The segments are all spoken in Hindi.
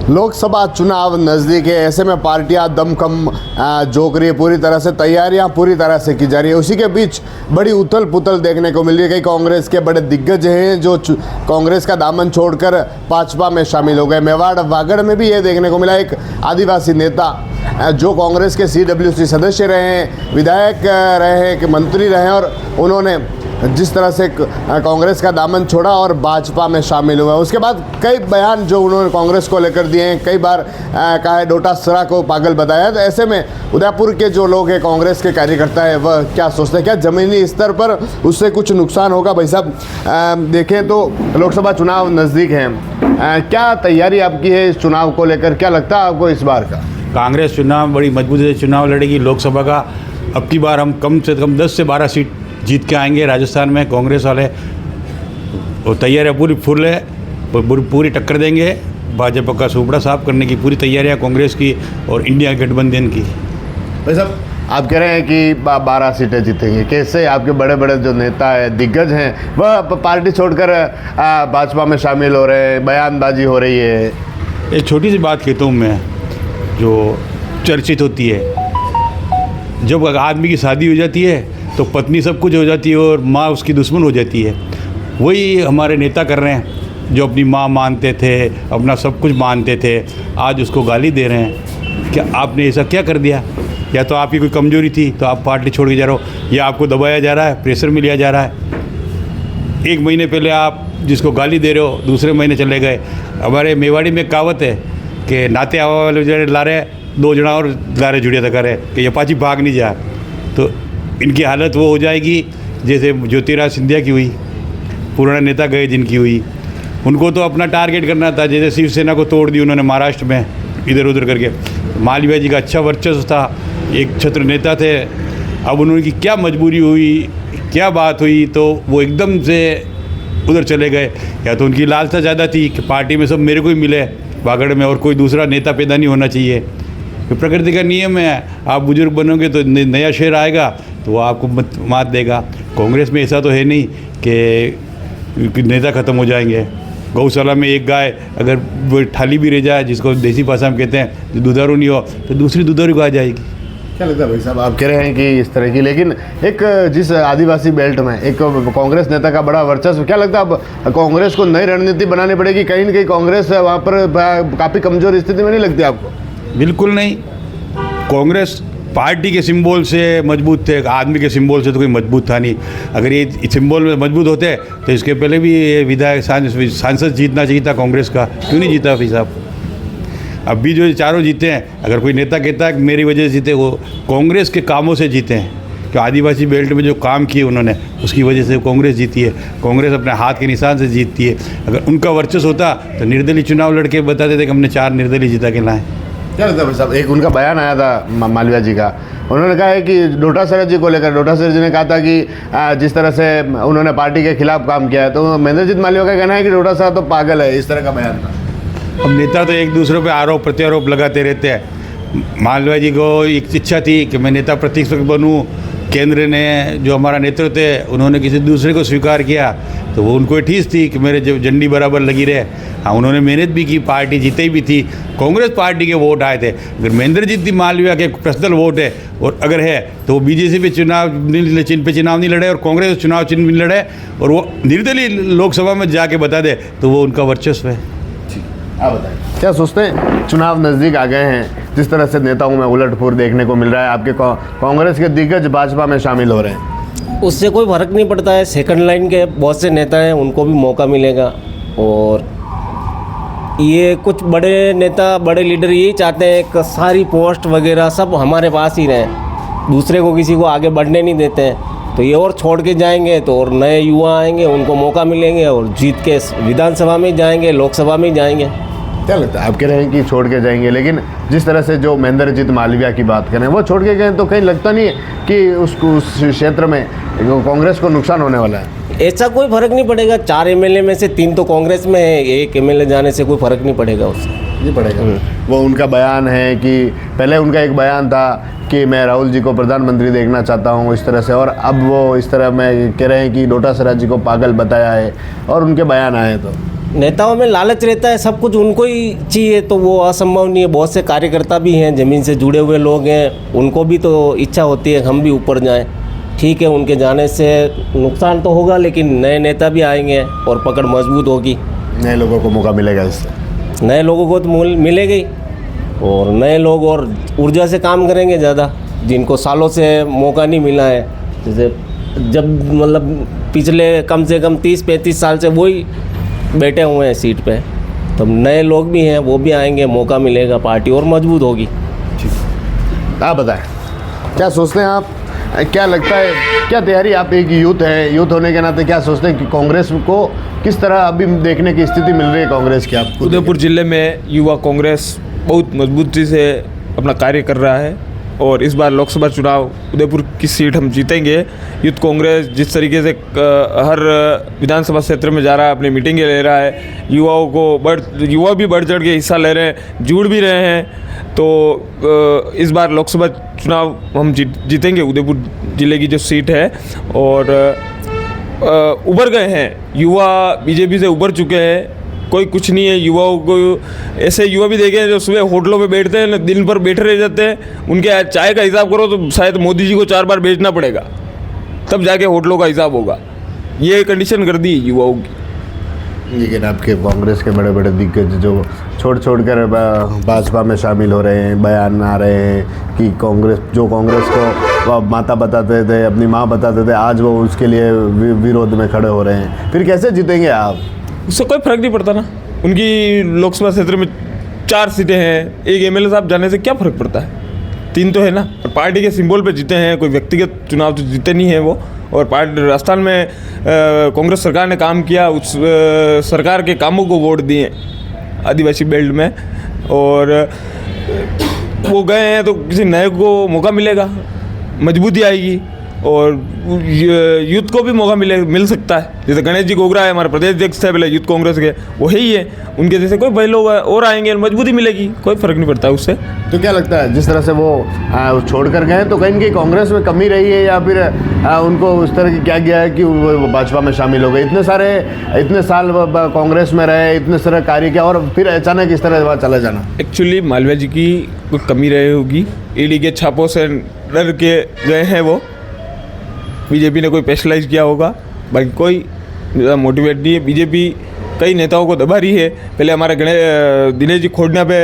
लोकसभा चुनाव नज़दीक है, ऐसे में पार्टियां दमखम झोंक रही है, पूरी तरह से तैयारियां पूरी तरह से की जा रही है। उसी के बीच बड़ी उथल पुथल देखने को मिल रही है। कई कांग्रेस के बड़े दिग्गज हैं जो कांग्रेस का दामन छोड़कर भाजपा में शामिल हो गए। मेवाड़ वागड़ में भी ये देखने को मिला, एक आदिवासी नेता जो कांग्रेस के CWC सदस्य रहे हैं, विधायक रहे हैं, कि मंत्री रहे हैं, और उन्होंने जिस तरह से कांग्रेस का दामन छोड़ा और भाजपा में शामिल हुआ। उसके बाद कई बयान जो उन्होंने कांग्रेस को लेकर दिए हैं, कई बार कहा है डोटासरा को पागल बताया। तो ऐसे में उदयपुर के जो लोग हैं, कांग्रेस के कार्यकर्ता है, वह क्या सोचते हैं? क्या ज़मीनी स्तर पर उससे कुछ नुकसान होगा? भाई साहब देखें तो लोकसभा चुनाव नज़दीक हैं, क्या तैयारी आपकी है इस चुनाव को लेकर? क्या लगता है आपको इस बार का? कांग्रेस चुनाव बड़ी मजबूती से चुनाव लड़ेगी लोकसभा का। अब की बार हम कम से कम 10 से 12 सीट जीत के आएंगे राजस्थान में। कांग्रेस वाले और तैयारियाँ पूरी फुल है, पूरी टक्कर देंगे। भाजपा का सुपड़ा साफ करने की पूरी तैयारियाँ कांग्रेस की और इंडिया गठबंधन की। भाई साहब आप कह रहे हैं कि 12 सीटें जीतेंगे, कैसे आपके बड़े बड़े जो नेता हैं, दिग्गज हैं, वह पार्टी छोड़कर भाजपा में शामिल हो रहे हैं, बयानबाजी हो रही है? एक छोटी सी बात कहता हूँ मैं, जो चर्चित होती है, जब आदमी की शादी हो जाती है तो पत्नी सब कुछ हो जाती है और माँ उसकी दुश्मन हो जाती है। वही हमारे नेता कर रहे हैं, जो अपनी माँ मानते थे, अपना सब कुछ मानते थे, आज उसको गाली दे रहे हैं। क्या आपने ऐसा क्या कर दिया? या तो आपकी कोई कमजोरी थी तो आप पार्टी छोड़ के जा रहे हो, या आपको दबाया जा रहा है, प्रेशर में लिया जा रहा है। एक महीने पहले आप जिसको गाली दे रहे हो, दूसरे महीने चले गए। हमारे मेवाड़ी में कहावत है कि नाते आवा वाले जड़े ला रहे, 2 जना और ला रहे जुड़िया तक रहे कि ये पाची भाग नहीं जा। तो इनकी हालत वो हो जाएगी जैसे ज्योतिराज सिंधिया की हुई, पुराने नेता गए जिनकी हुई। उनको तो अपना टारगेट करना था, जैसे शिवसेना को तोड़ दी उन्होंने महाराष्ट्र में इधर उधर करके। मालवीय जी का अच्छा वर्चस्व था, एक छत्र नेता थे। अब उन्होंने क्या मजबूरी हुई, क्या बात हुई, तो वो एकदम से उधर चले गए। या तो उनकी लालसा ज़्यादा थी कि पार्टी में सब मेरे को ही मिले वागड़ में, और कोई दूसरा नेता पैदा नहीं होना चाहिए। तो प्रकृति का नियम है, आप बुजुर्ग बनोगे तो नया शेर आएगा तो वो आपको मात देगा। कांग्रेस में ऐसा तो है नहीं कि नेता ख़त्म हो जाएंगे। गौशाला में एक गाय अगर वो थाली भी रह जाए, जिसको देसी भाषा में कहते हैं, दुधारू नहीं हो तो दूसरी दुधारू को आ जाएगी। क्या लगता है भाई साहब, आप कह रहे हैं कि इस तरह की, लेकिन एक जिस आदिवासी बेल्ट में एक कांग्रेस नेता का बड़ा वर्चस्व, क्या लगता है अब कांग्रेस को नई रणनीति बनानी पड़ेगी? कहीं न कहीं कांग्रेस वहाँ पर काफ़ी कमज़ोर स्थिति में नहीं लगती आपको? बिल्कुल नहीं। कांग्रेस पार्टी के सिंबल से मजबूत थे, आदमी के सिंबल से तो कोई मजबूत था नहीं। अगर ये सिंबल में मजबूत होते तो इसके पहले भी ये विधायक सांसद जीतना चाहिए था कांग्रेस का, क्यों नहीं जीता भाई साहब? अब भी जो चारों जीते हैं, अगर कोई नेता कहता है कि मेरी वजह से जीते, वो कांग्रेस के कामों से जीते हैं। कि आदिवासी बेल्ट में जो काम किए उन्होंने, उसकी वजह से कांग्रेस जीती है। कांग्रेस अपने हाथ के निशान से जीतती है। अगर उनका वर्चस्व होता तो निर्दलीय चुनाव लड़के बताते थे कि हमने 4 निर्दलीय जीता के लाए। क्या लगता है भाई साहब, एक उनका बयान आया था मालवीय जी का, उन्होंने कहा है कि डोटासरा जी को लेकर, डोटासरा जी ने कहा था कि जिस तरह से उन्होंने पार्टी के खिलाफ काम किया है, तो महेंद्रजीत मालवीय का कहना है कि डोटासरा तो पागल है, इस तरह का बयान था। अब नेता तो एक दूसरे पे आरोप प्रत्यारोप लगाते रहते हैं। मालवीय जी को एक इच्छा थी कि मैं नेता प्रतिपक्ष बनूं। केंद्र ने जो हमारा नेतृत्व है, उन्होंने किसी दूसरे को स्वीकार किया तो वो उनको ठीस थी कि मेरे जब झंडी बराबर लगी रहे। हाँ, उन्होंने मेहनत भी की, पार्टी जीती भी थी, कांग्रेस पार्टी के वोट आए थे। अगर महेंद्रजीत मालवीय के पर्सनल वोट है, और अगर है तो वो बीजेपी पे चिन्ह पे चुनाव नहीं लड़े और कांग्रेस चुनाव चिन्ह नहीं लड़े, और वो निर्दलीय लोकसभा में जाके बता दे तो वो उनका वर्चस्व है। आप बताएं, क्या सोचते हैं? चुनाव नज़दीक आ गए हैं, जिस तरह से नेताओं में उलटफेर देखने को मिल रहा है, आपके कांग्रेस के दिग्गज भाजपा में शामिल हो रहे हैं, उससे कोई फ़र्क नहीं पड़ता है। सेकंड लाइन के बहुत से नेता हैं, उनको भी मौका मिलेगा। और ये कुछ बड़े नेता, बड़े लीडर यही चाहते हैं कि सारी पोस्ट वगैरह सब हमारे पास ही रहें, दूसरे को किसी को आगे बढ़ने नहीं देते हैं। तो ये और छोड़ के जाएंगे तो और नए युवा आएंगे, उनको मौका मिलेंगे और जीत के विधानसभा में जाएंगे, लोकसभा में जाएंगे। क्या लगता है, आप कह रहे हैं कि छोड़ के जाएंगे, लेकिन जिस तरह से जो महेंद्रजीत मालवीय की बात करें, वो छोड़ के गए तो कहीं लगता नहीं है कि उस क्षेत्र में कांग्रेस को नुकसान होने वाला है? ऐसा कोई फ़र्क नहीं पड़ेगा। 4 MLA में से 3 तो कांग्रेस में है, 1 MLA जाने से कोई फ़र्क नहीं पड़ेगा उससे। नहीं पड़ेगा। वो उनका बयान है कि पहले उनका एक बयान था कि मैं राहुल जी को प्रधानमंत्री देखना चाहता हूँ इस तरह से, और अब वो इस तरह में कह रहे हैं कि डोटासरा जी को पागल बताया है, और उनके बयान आए तो नेताओं में लालच रहता है, सब कुछ उनको ही चाहिए, तो वो असंभव नहीं है। बहुत से कार्यकर्ता भी हैं, ज़मीन से जुड़े हुए लोग हैं, उनको भी तो इच्छा होती है हम भी ऊपर जाएं। ठीक है, उनके जाने से नुकसान तो होगा, लेकिन नए नेता भी आएंगे और पकड़ मजबूत होगी। नए लोगों को मौका मिलेगा इससे। नए लोगों को तो मिलेगी, और नए लोग और ऊर्जा से काम करेंगे ज़्यादा, जिनको सालों से मौका नहीं मिला है। जैसे जब मतलब पिछले कम से कम 30-35 साल से वही बैठे हुए हैं सीट पे, तो नए लोग भी हैं, वो भी आएंगे, मौका मिलेगा, पार्टी और मजबूत होगी। आप बताएं, क्या सोचते हैं आप, क्या लगता है, क्या तैयारी, आप एक यूथ हैं, यूथ होने के नाते क्या सोचते हैं कि कांग्रेस को किस तरह अभी देखने की स्थिति मिल रही है कांग्रेस की आपको? उदयपुर जिले में युवा कांग्रेस बहुत मजबूती से अपना कार्य कर रहा है, और इस बार लोकसभा चुनाव उदयपुर की सीट हम जीतेंगे। यूथ कांग्रेस जिस तरीके से हर विधानसभा क्षेत्र में जा रहा है, अपनी मीटिंगें ले रहा है, युवाओं को युवा भी बढ़ चढ़ के हिस्सा ले रहे हैं, जुड़ भी रहे हैं, तो इस बार लोकसभा चुनाव हम जीतेंगे उदयपुर जिले की जो सीट है। और उभर गए हैं युवा, बीजेपी से उभर चुके हैं, कोई कुछ नहीं है। युवाओं को ऐसे युवा भी देखे हैं जो सुबह होटलों पे बैठते हैं, दिन भर बैठे रह जाते हैं, उनके चाय का हिसाब करो तो शायद मोदी जी को 4 बार बेचना पड़ेगा, तब जाके होटलों का हिसाब होगा। ये कंडीशन कर दी युवाओं की। लेकिन आपके कांग्रेस के बड़े बड़े दिग्गज जो छोड़ कर भाजपा में शामिल हो रहे हैं, बयान आ रहे हैं कि कांग्रेस को माता बताते थे, अपनी माँ बताते थे, आज वो उसके लिए विरोध में खड़े हो रहे हैं, फिर कैसे जीतेंगे आप? उससे कोई फर्क नहीं पड़ता ना। उनकी लोकसभा क्षेत्र में 4 सीटें हैं, एक एमएलए साहब जाने से क्या फर्क पड़ता है? 3 तो है ना। और पार्टी के सिंबल पे जीते हैं, कोई व्यक्तिगत चुनाव तो जीते नहीं है वो। और पार्टी राजस्थान में कांग्रेस सरकार ने काम किया, उस सरकार के कामों को वोट दिए आदिवासी बेल्ट में, और वो गए हैं, तो किसी नए को मौका मिलेगा, मजबूती आएगी, और यूथ को भी मौका मिल सकता है। जैसे गणेश जी गोगरा है, हमारे प्रदेश अध्यक्ष थे पहले यूथ कांग्रेस के, वो ही है, उनके जैसे कोई भाई लोग और आएंगे, मजबूती मिलेगी, कोई फर्क नहीं पड़ता उससे। तो क्या लगता है जिस तरह से वो छोड़ कर गए, तो कहीं न कहीं कांग्रेस में कमी रही है, या फिर उनको उस तरह की क्या गया है कि वो भाजपा में शामिल हो गए? इतने साल कांग्रेस में रहे, इतने सारे कार्य किया, और फिर अचानक इस तरह वहाँ चला जाना? एक्चुअली मालवीय जी की कोई कमी रही होगी, ईडी के छापों से डर के गए हैं वो। बीजेपी ने कोई स्पेशलाइज किया होगा, बाकी कोई मोटिवेट नहीं है। बीजेपी कई नेताओं को दबा रही है। पहले हमारे दिनेश जी खोड़ना पे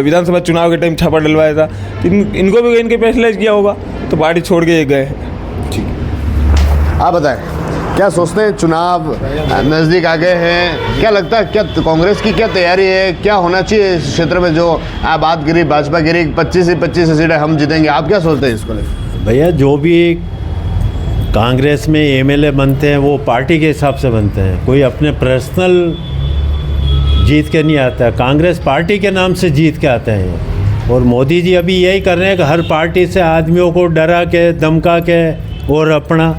विधानसभा चुनाव के टाइम छापा डलवाया था, इनको भी इनके स्पेशलाइज किया होगा, तो पार्टी छोड़ के ये गए हैं। ठीक है, आप बताएं, क्या सोचते हैं, चुनाव नज़दीक आ गए हैं, क्या लगता है, क्या कांग्रेस की क्या तैयारी है, क्या होना चाहिए इस क्षेत्र में? जो आप बात करी, भाजपा करी 25 सीटें हम जीतेंगे, आप क्या सोचते हैं इसको लेकर? भैया, जो भी कांग्रेस में एमएलए बनते हैं वो पार्टी के हिसाब से बनते हैं, कोई अपने पर्सनल जीत के नहीं आता है। कांग्रेस पार्टी के नाम से जीत के आते हैं, और मोदी जी अभी यही कर रहे हैं कि हर पार्टी से आदमियों को डरा के, धमका के और अपना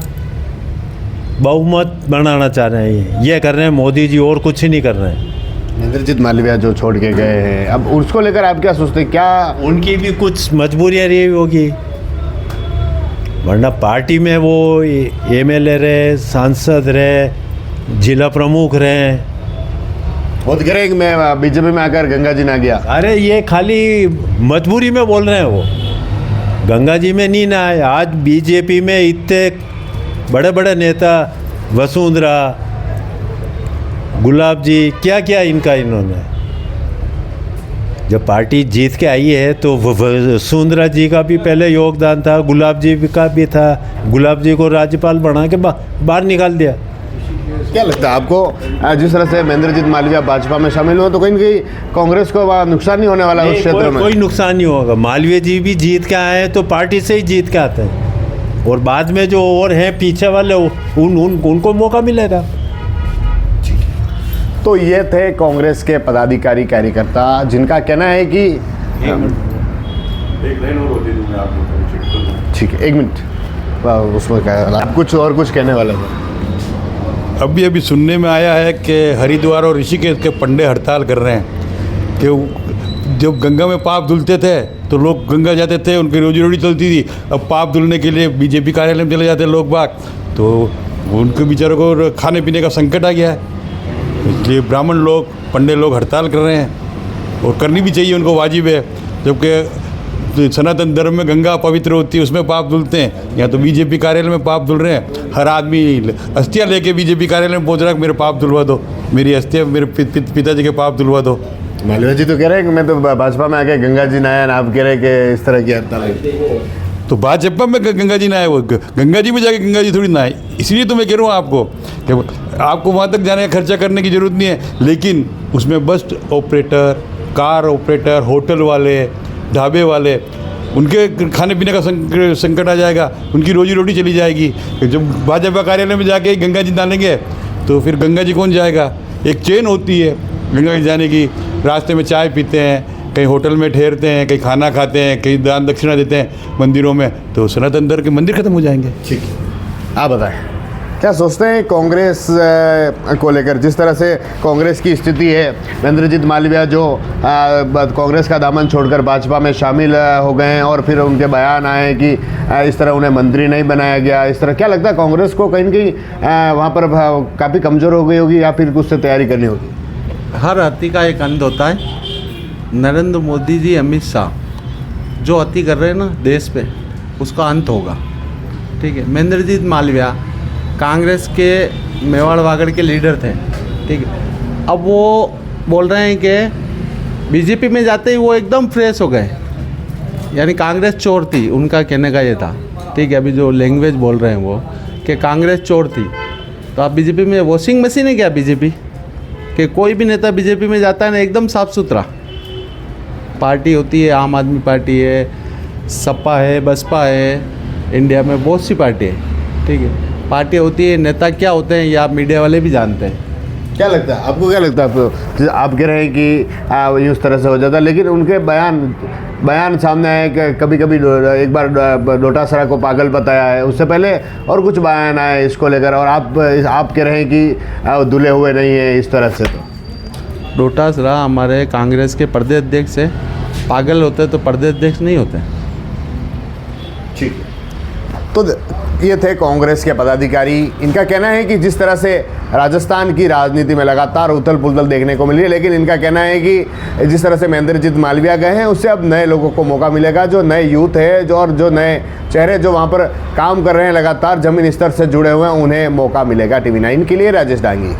बहुमत बनाना चाह रहे हैं। ये कर रहे हैं मोदी जी, और कुछ ही नहीं कर रहे हैं। इंद्रजीत मालविया जो छोड़ के गए हैं, अब उसको लेकर आप क्या सोचते हैं? क्या उनकी भी कुछ मजबूरियाँ रही होगी, वरना पार्टी में वो एमएलए रहे, सांसद रहे, जिला प्रमुख रहे। वो तो कह रहे हैं कि मैं बीजेपी में आकर गंगा जी ना गया। अरे ये खाली मजबूरी में बोल रहे हैं, वो गंगा जी में नहीं ना आए। आज बीजेपी में इतने बड़े बड़े नेता, वसुंधरा, गुलाब जी, क्या क्या इनका इन्होंने, जब पार्टी जीत के आई है तो वसुंधरा जी का भी पहले योगदान था, गुलाब जी का भी था। गुलाब जी को राज्यपाल बना के बाहर निकाल दिया। क्या लगता है आपको, जिस तरह से इंद्रजीत मालविया भाजपा में शामिल हुए, तो कहीं न कहीं कांग्रेस को नुकसान नहीं होने वाला है उस क्षेत्र में? कोई नुकसान नहीं होगा। मालवीय जी भी जीत के आए हैं तो पार्टी से ही जीत के आते हैं, और बाद में जो और हैं पीछे वाले उनको मौका मिलेगा। तो ये थे कांग्रेस के पदाधिकारी, कार्यकर्ता, जिनका कहना है कि ठीक है, 1 मिनट, उसमें क्या आप कुछ कहने वाले थे? अभी सुनने में आया है कि हरिद्वार और ऋषिकेश के पंडे हड़ताल कर रहे हैं कि जब गंगा में पाप धुलते थे तो लोग गंगा जाते थे, उनकी रोजी रोटी चलती थी। अब पाप धुलने के लिए बीजेपी कार्यालय में चले जाते हैं लोग बाग, तो उनके बेचारों को खाने पीने का संकट आ गया है। इसलिए ब्राह्मण लोग, पंडित लोग हड़ताल कर रहे हैं और करनी भी चाहिए, उनको वाजिब है। जबकि सनातन धर्म में गंगा पवित्र होती है, उसमें पाप धुलते हैं। यहाँ तो बीजेपी कार्यालय में पाप धुल रहे हैं। हर आदमी अस्थियाँ लेके बीजेपी कार्यालय में पहुँच रहा है, मेरे पाप धुलवा दो, मेरी अस्थियाँ, मेरे पिताजी के पाप धुलवा दो। मालवीय जी तो कह रहे हैं कि मैं तो भाजपा में आके गंगा जी नहाया, आप कह रहे हैं कि इस तरह की हड़ताल। तो भाजपा में गंगा जी नहाए, वो गंगा जी में जाके गंगा जी थोड़ी नहाए। इसलिए तो मैं कह रहा हूँ आपको कि आपको वहाँ तक जाने का खर्चा करने की ज़रूरत नहीं है, लेकिन उसमें bus operator, car operator, hotel वाले, ढाबे वाले, उनके खाने पीने का संकट आ जाएगा, उनकी रोजी रोटी चली जाएगी। जब भाजपा कार्यालय में जाके गंगा जी डालेंगे तो फिर गंगा जी कौन जाएगा? एक चेन होती है गंगा जी जाने की। रास्ते में चाय पीते हैं, कहीं होटल में ठहरते हैं, कहीं खाना खाते हैं, कहीं दान दक्षिणा देते हैं मंदिरों में, तो सनातन धर्म के मंदिर खत्म हो जाएंगे। ठीक है, आप बताएं क्या सोचते हैं कांग्रेस को लेकर? जिस तरह से कांग्रेस की स्थिति है, महेंद्रजीत मालवीय जो कांग्रेस का दामन छोड़कर भाजपा में शामिल हो गए हैं और फिर उनके बयान आए कि इस तरह उन्हें मंत्री नहीं बनाया गया, इस तरह क्या लगता है कांग्रेस को कहीं न कहीं वहाँ पर काफ़ी कमज़ोर हो गई होगी या फिर कुछ से तैयारी करनी होगी? हर अति का एक अंत होता है। नरेंद्र मोदी जी, अमित शाह जो अति कर रहे हैं ना देश पे, उसका अंत होगा। ठीक है, महेंद्रजीत मालवीय कांग्रेस के मेवाड़ वागड़ के लीडर थे। ठीक है, अब वो बोल रहे हैं कि बीजेपी में जाते ही वो एकदम फ्रेश हो गए, यानी कांग्रेस चोर थी, उनका कहने का ये था। ठीक है, अभी जो लैंग्वेज बोल रहे हैं वो कि कांग्रेस चोर थी, तो आप बीजेपी में वॉशिंग मशीन है क्या बीजेपी? कि कोई भी नेता बीजेपी में जाता है ना एकदम साफ़ सुथरा। पार्टी होती है, आम आदमी पार्टी है, सपा है, बसपा है, इंडिया में बहुत सी पार्टी है। ठीक है, पार्टी होती है, नेता क्या होते हैं ये आप मीडिया वाले भी जानते हैं। क्या लगता है आपको? क्या लगता है आप कह रहे हैं कि इस तरह से हो जाता है, लेकिन उनके बयान सामने आए कि कभी कभी एक बार डोटासरा को पागल बताया है, उससे पहले और कुछ बयान आए इसको लेकर, और आप कह रहे हैं कि धुले हुए नहीं है इस तरह से। तो डोटासरा हमारे कांग्रेस के प्रदेश अध्यक्ष है, पागल होते तो प्रदेश अध्यक्ष नहीं होते। ठीक है, तो ये थे कांग्रेस के पदाधिकारी। इनका कहना है कि जिस तरह से राजस्थान की राजनीति में लगातार उथल पुथल देखने को मिली है, लेकिन इनका कहना है कि जिस तरह से महेंद्रजीत मालवीय गए हैं उससे अब नए लोगों को मौका मिलेगा, जो नए यूथ है जो नए चेहरे जो वहाँ पर काम कर रहे हैं, लगातार जमीन स्तर से जुड़े हुए हैं, उन्हें मौका मिलेगा। TV9 के लिए राजेश डांगी।